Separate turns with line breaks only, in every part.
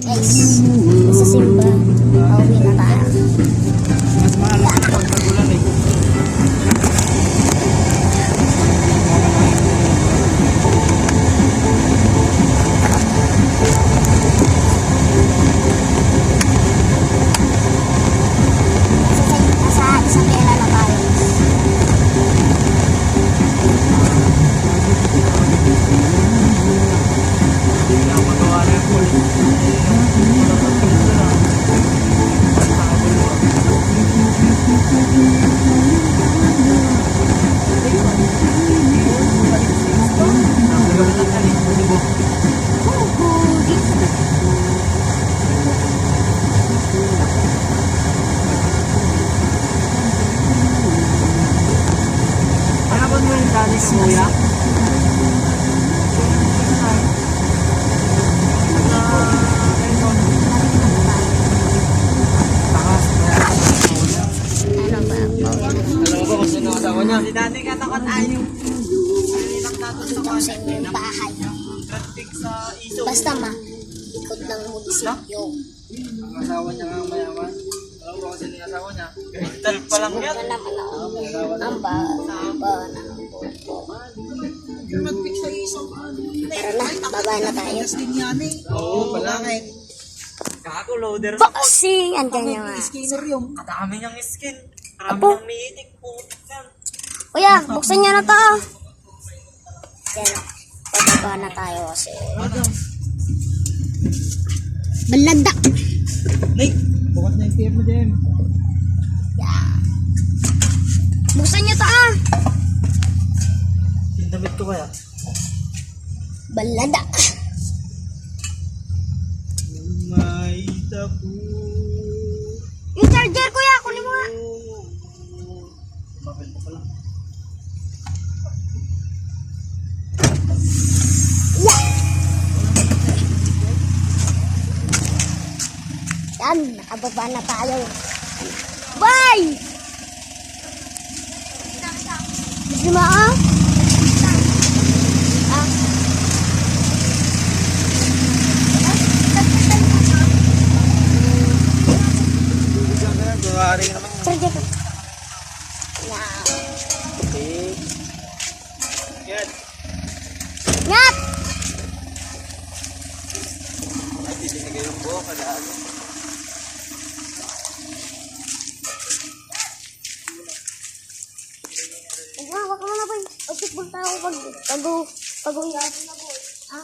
Guys, sa Simba, pauwi na tayo.
Mas mahal na pag tagulan eh.
Sa isang pera na tayo.
Hindi na magawa na yung pool. Hanapan mo yung dali sa kuya?
Ano ba?
Alam mo ba kung sino ang asawa niya? Si Dani katakot ayaw.
Ito sa inyong bahay. Basta ikot ng munisipyo.
Ang asawa niya nga mayaman. Alam mo ba kung sino yung asawa niya? Tal pa lang yan.
Wala naman ako. Ang ba ng buko. Tara na, baba na tayo.
Oo, pala. Kako, loader sa pot.
Boxing! Andyan niya nga.
Kadami niyang skin. Marami
Apo.
niyang meeting. Putik yan.
Kuya, buksan niya na to. Yan. Bababa na tayo kasi. Balada!
Nay, bukas na yung PM mo, Jem.
Yan. Buksan niyo to
Yung damit ko kaya?
Balada!
May tapo.
Yung charger, kuya, kunin mo nga.
Bakit mo pala?
Yan, nakababa na tayo. Bye! Gusto mo ah?
Diyan ka na, gawari naman yun.
Charger ko. Yan.
Okay. Yan.
Nyat!
Ay, titinigay yung buhok. Kadaan.
Wag mo na ba yung basketball tayo pag-uwi. Ha?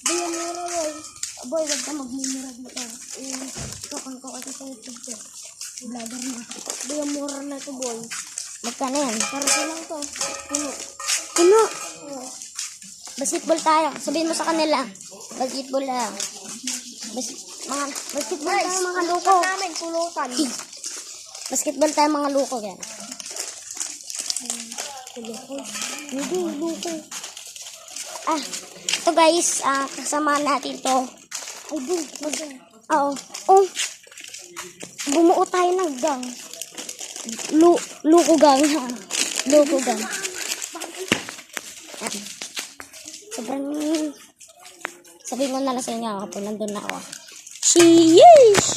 Diyan mura boy. Boy, wag ka magmumurag mo ka. Ikakan ko kasi sa YouTube ko. Vlogger na. Diyan mura na to boy. Magkano yan? Para ko lang to. Puno. Basketball tayo. Sabihin mo sa kanila. Basketball lang. Basketball tayo mga loko. Basketball tayo mga loko yan. Loko. Hindi, loko. Ito guys, kasama natin to. Ay, oo. Oh, bumuo tayo ng gang. Loko gang, ha? Loko gang. Yan. Sobrang, sabihin ko na lang sa inyo, kapag nandun na ako. Sheesh!